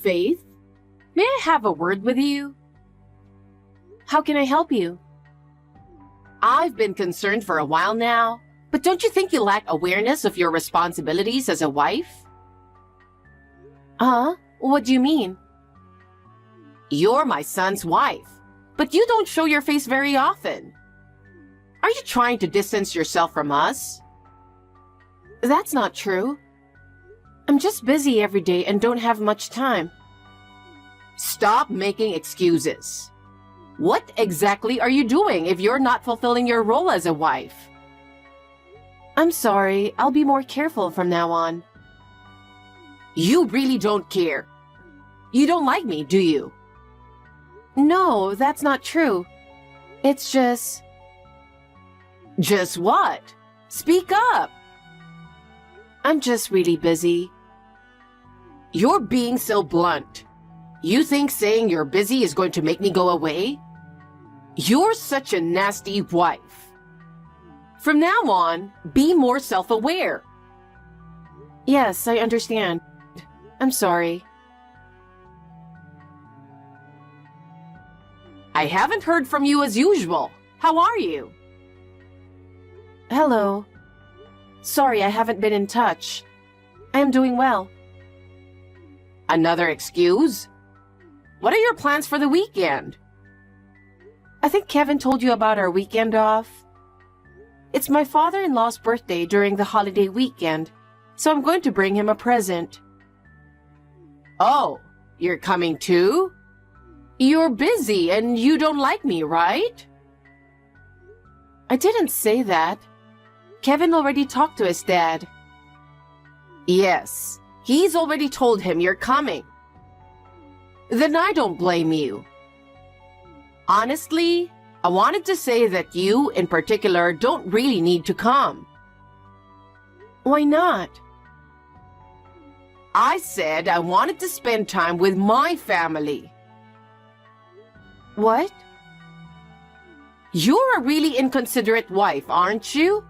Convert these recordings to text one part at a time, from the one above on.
Faith, may I have a word with you? How can I help you? I've been concerned for a while now, but don't you think you lack awareness of your responsibilities as a wife? What do you mean? You're my son's wife, but you don't show your face very often. Are you trying to distance yourself from us? That's not true. I'm just busy every day and don't have much time. Stop making excuses. What exactly are you doing if you're not fulfilling your role as a wife? I'm sorry, I'll be more careful from now on. You really don't care. You don't like me, do you? No, that's not true. It's just... Just what? Speak up. I'm just really busy. You're being so blunt. You think saying you're busy is going to make me go away? You're such a nasty wife. From now on, be more self-aware. Yes, I understand. I'm sorry. I haven't heard from you as usual. How are you? Hello. Sorry, I haven't been in touch. I am doing well. Another excuse? What are your plans for the weekend? I think Kevin told you about our weekend off. It's my father-in-law's birthday during the holiday weekend, so I'm going to bring him a present. Oh, you're coming too? You're busy and you don't like me, right? I didn't say that. Kevin already talked to his dad. Yes, he's already told him you're coming. Then I don't blame you. Honestly, I wanted to say that you, in particular, don't really need to come. Why not? I said I wanted to spend time with my family. What? You're a really inconsiderate wife, aren't you?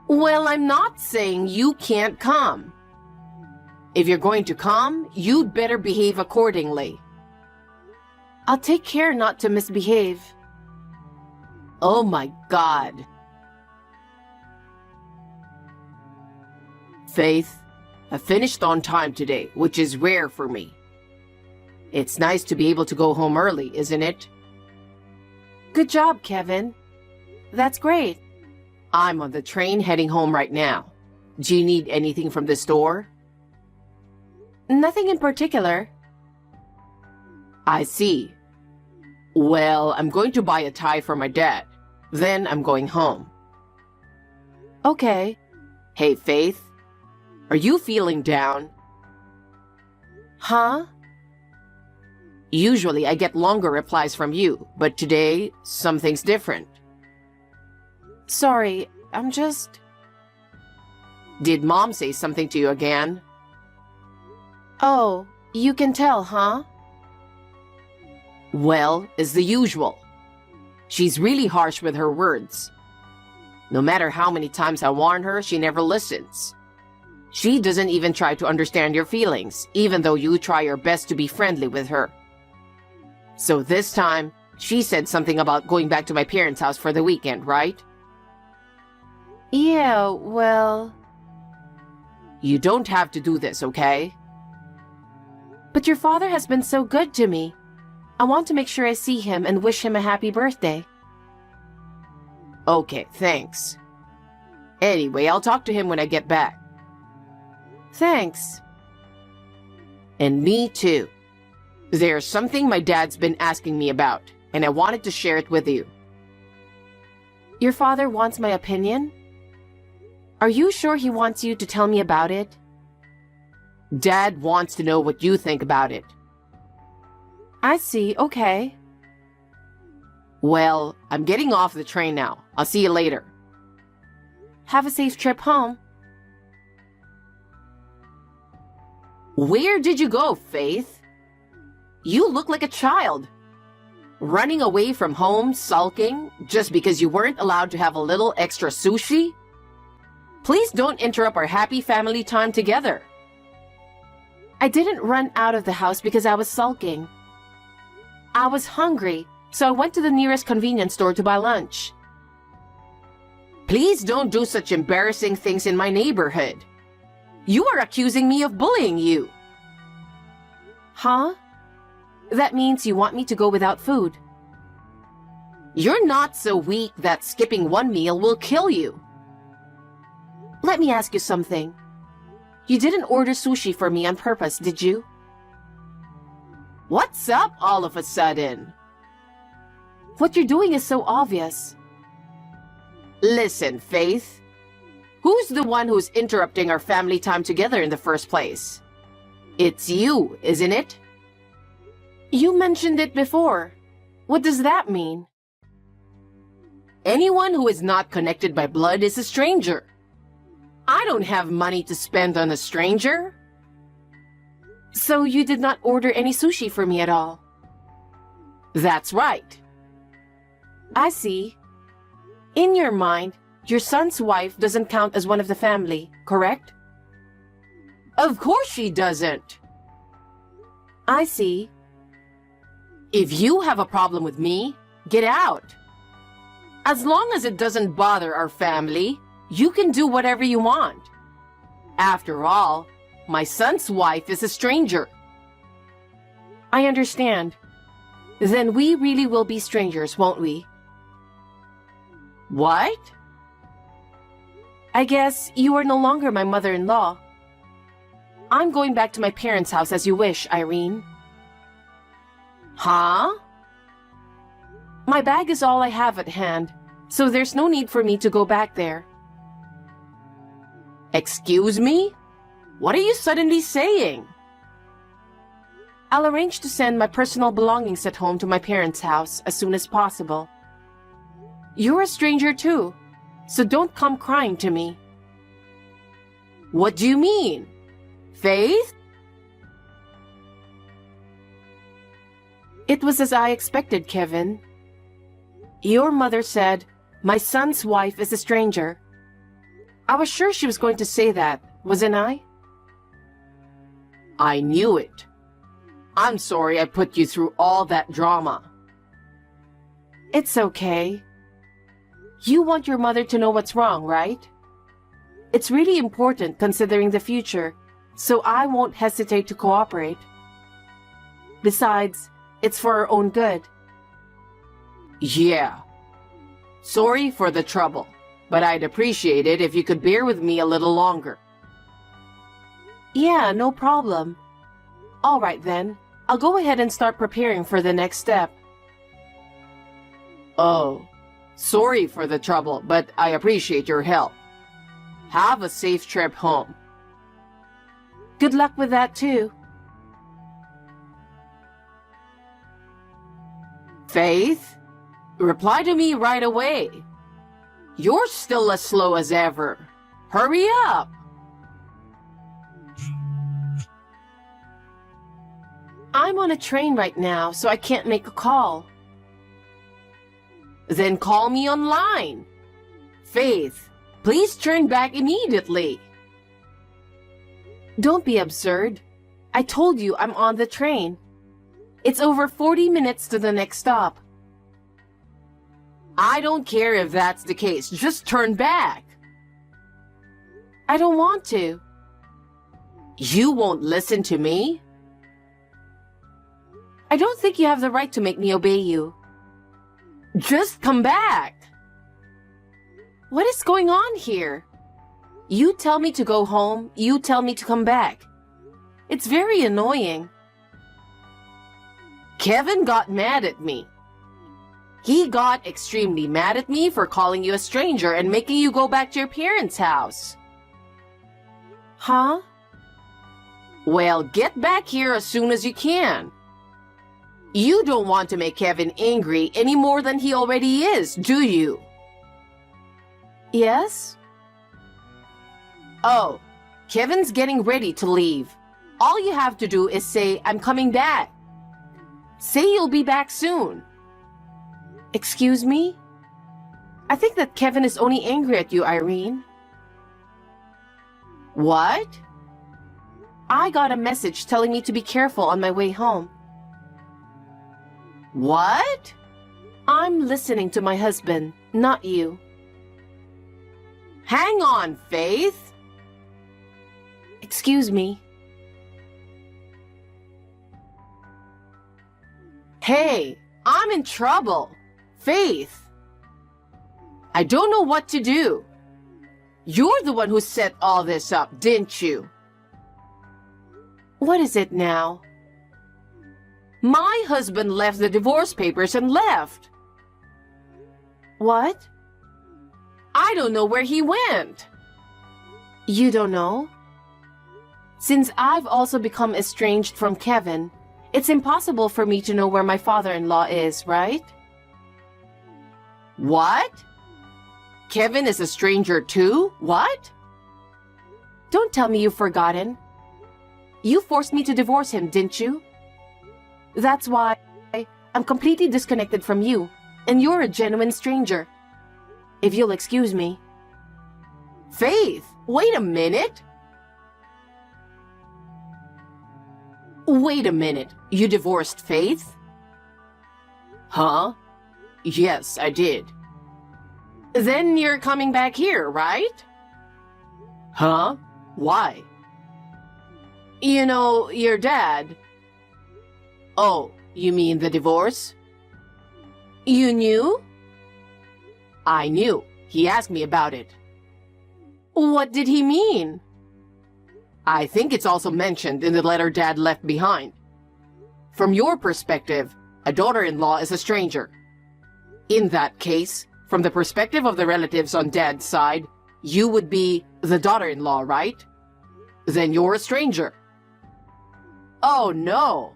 Well, I'm not saying you can't come. If you're going to come, you'd better behave accordingly. I'll take care not to misbehave. Oh my God. Faith, I finished on time today, which is rare for me. It's nice to be able to go home early, isn't it? Good job, Kevin. That's great. I'm on the train heading home right now. Do you need anything from the store? Nothing in particular. I see. Well, I'm going to buy a tie for my dad. Then I'm going home. Okay. Hey, Faith. Are you feeling down? Huh? Usually I get longer replies from you, but today, something's different. Sorry, I'm just... Did Mom say something to you again? Oh, you can tell, huh? Well, it's the usual. She's really harsh with her words. No matter how many times I warn her, she never listens. She doesn't even try to understand your feelings, even though you try your best to be friendly with her. So this time, she said something about going back to my parents' house for the weekend, right? Yeah, well... You don't have to do this, okay? But your father has been so good to me. I want to make sure I see him and wish him a happy birthday. Okay, thanks. Anyway, I'll talk to him when I get back. Thanks. And me too. There's something my dad's been asking me about, and I wanted to share it with you. Your father wants my opinion? Are you sure he wants you to tell me about it? Dad wants to know what you think about it. I see, okay. Well, I'm getting off the train now. I'll see you later. Have a safe trip home. Where did you go, Faith? You look like a child. Running away from home, sulking, just because you weren't allowed to have a little extra sushi? Please don't interrupt our happy family time together. I didn't run out of the house because I was sulking. I was hungry, so I went to the nearest convenience store to buy lunch. Please don't do such embarrassing things in my neighborhood. You are accusing me of bullying you. Huh? That means you want me to go without food. You're not so weak that skipping one meal will kill you. Let me ask you something. You didn't order sushi for me on purpose, did you? What's up all of a sudden? What you're doing is so obvious. Listen, Faith. Who's the one who's interrupting our family time together in the first place? It's you, isn't it? You mentioned it before. What does that mean? Anyone who is not connected by blood is a stranger. I don't have money to spend on a stranger. So you did not order any sushi for me at all? That's right. I see. In your mind, your son's wife doesn't count as one of the family, correct? Of course she doesn't. I see. If you have a problem with me, get out. As long as it doesn't bother our family, you can do whatever you want. After all, my son's wife is a stranger. I understand. Then we really will be strangers, won't we? What? I guess you are no longer my mother-in-law. I'm going back to my parents' house as you wish, Irene. Huh? My bag is all I have at hand, so there's no need for me to go back there. Excuse me? What are you suddenly saying? I'll arrange to send my personal belongings at home to my parents' house as soon as possible. You're a stranger too, so don't come crying to me. What do you mean? Faith? It was as I expected, Kevin. Your mother said, "My son's wife is a stranger." I was sure she was going to say that, wasn't I? I knew it. I'm sorry I put you through all that drama. It's okay. You want your mother to know what's wrong, right? It's really important considering the future, so I won't hesitate to cooperate. Besides, it's for our own good. Yeah. Sorry for the trouble, but I'd appreciate it if you could bear with me a little longer. Yeah, no problem. All right then, I'll go ahead and start preparing for the next step. Oh, sorry for the trouble, but I appreciate your help. Have a safe trip home. Good luck with that too. Faith, reply to me right away. You're still as slow as ever. Hurry up! I'm on a train right now, so I can't make a call. Then call me online. Faith, please turn back immediately. Don't be absurd. I told you I'm on the train. It's over 40 minutes to the next stop. I don't care if that's the case. Just turn back. I don't want to. You won't listen to me? I don't think you have the right to make me obey you. Just come back. What is going on here? You tell me to go home, you tell me to come back. It's very annoying. Kevin got mad at me. He got extremely mad at me for calling you a stranger and making you go back to your parents' house. Huh? Well, get back here as soon as you can. You don't want to make Kevin angry any more than he already is, do you? Yes? Oh, Kevin's getting ready to leave. All you have to do is say, "I'm coming back." Say you'll be back soon. Excuse me? I think that Kevin is only angry at you, Irene. What? I got a message telling me to be careful on my way home. What? I'm listening to my husband, not you. Hang on, Faith. Excuse me. Hey, I'm in trouble. Faith. I don't know what to do. You're the one who set all this up, didn't you? What is it now? My husband left the divorce papers and left. What? I don't know where he went. You don't know? Since I've also become estranged from Kevin, it's impossible for me to know where my father-in-law is, right? What? Kevin is a stranger too? What? Don't tell me you've forgotten. You forced me to divorce him, didn't you? That's why I'm completely disconnected from you, and you're a genuine stranger. If you'll excuse me. Faith, wait a minute. Wait a minute. You divorced Faith? Huh? Yes, I did. Then you're coming back here, right? Huh? Why? You know, your dad. Oh, you mean the divorce? You knew? I knew. He asked me about it. What did he mean? I think it's also mentioned in the letter Dad left behind. From your perspective, a daughter-in-law is a stranger. In that case, from the perspective of the relatives on Dad's side, you would be the daughter-in-law, right? Then you're a stranger. Oh no!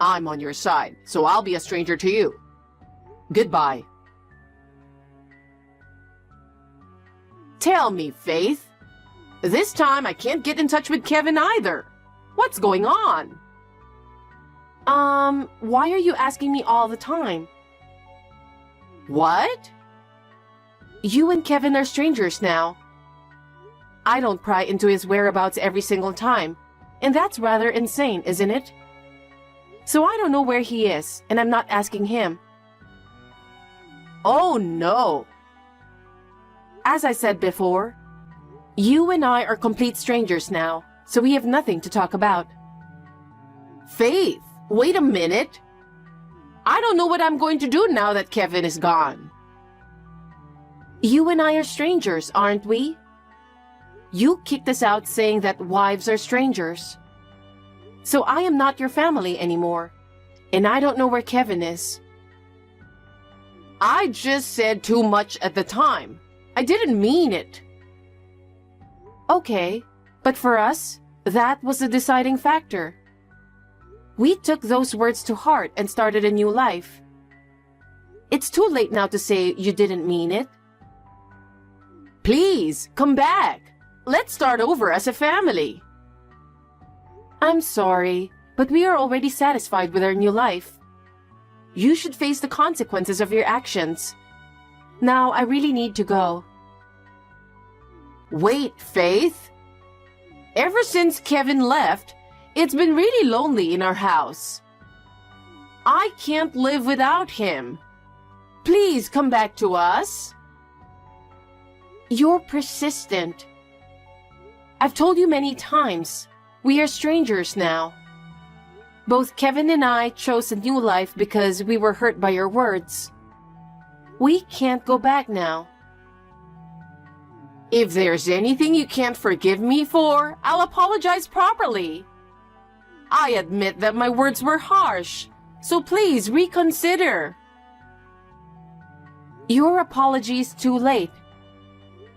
I'm on your side, so I'll be a stranger to you. Goodbye. Tell me, Faith. This time I can't get in touch with Kevin either. What's going on? Why are you asking me all the time? What? You and Kevin are strangers now. I don't pry into his whereabouts every single time, and that's rather insane, isn't it? So I don't know where he is, and I'm not asking him. Oh no! As I said before, you and I are complete strangers now, so we have nothing to talk about. Faith, wait a minute. I don't know what I'm going to do now that Kevin is gone. You and I are strangers, aren't we? You kicked us out saying that wives are strangers. So I am not your family anymore, and I don't know where Kevin is. I just said too much at the time. I didn't mean it. Okay, but for us, that was the deciding factor. We took those words to heart and started a new life. It's too late now to say you didn't mean it. Please, come back. Let's start over as a family. I'm sorry, but we are already satisfied with our new life. You should face the consequences of your actions. Now, I really need to go. Wait, Faith. Ever since Kevin left, it's been really lonely in our house. I can't live without him. Please come back to us. You're persistent. I've told you many times, we are strangers now. Both Kevin and I chose a new life because we were hurt by your words. We can't go back now. If there's anything you can't forgive me for, I'll apologize properly. I admit that my words were harsh, so please reconsider. Your apology is too late.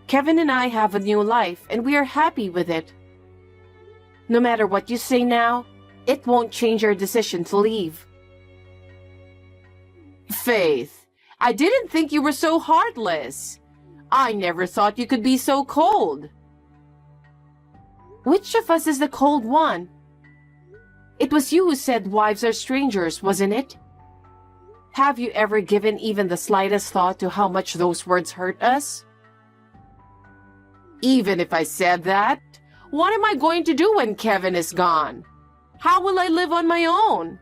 Kevin and I have a new life, and we are happy with it. No matter what you say now, it won't change your decision to leave. Faith, I didn't think you were so heartless. I never thought you could be so cold. Which of us is the cold one? It was you who said wives are strangers, wasn't it? Have you ever given even the slightest thought to how much those words hurt us? Even if I said that, What am I going to do when Kevin is gone? How will I live on my own?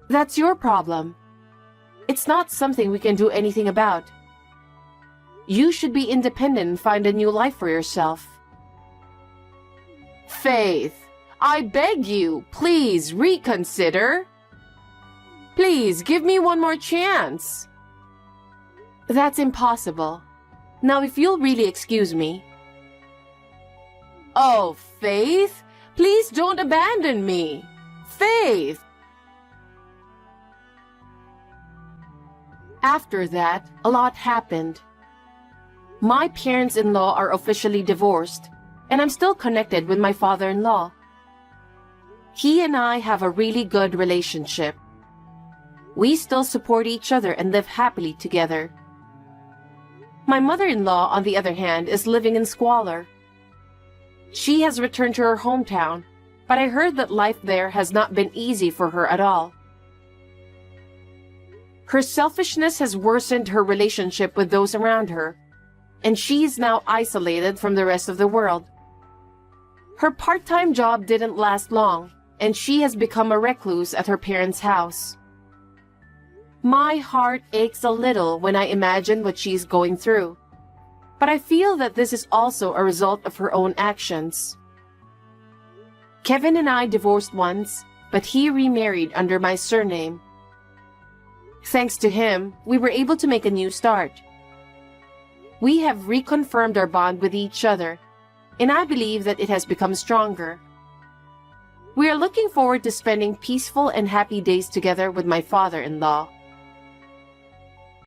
That's your problem. It's not something we can do anything about. You should be independent and find a new life for yourself. Faith, I beg you, please reconsider. Please give me one more chance. That's impossible. Now, if you'll really excuse me. Oh, Faith, please don't abandon me. Faith. After that, a lot happened. My parents-in-law are officially divorced, and I'm still connected with my father-in-law. He and I have a really good relationship. We still support each other and live happily together. My mother-in-law, on the other hand, is living in squalor. She has returned to her hometown, but I heard that life there has not been easy for her at all. Her selfishness has worsened her relationship with those around her, and she is now isolated from the rest of the world. Her part-time job didn't last long, and she has become a recluse at her parents' house. My heart aches a little when I imagine what she's going through, but I feel that this is also a result of her own actions. Kevin and I divorced once, but he remarried under my surname. Thanks to him, we were able to make a new start. We have reconfirmed our bond with each other, and I believe that it has become stronger. We are looking forward to spending peaceful and happy days together with my father-in-law.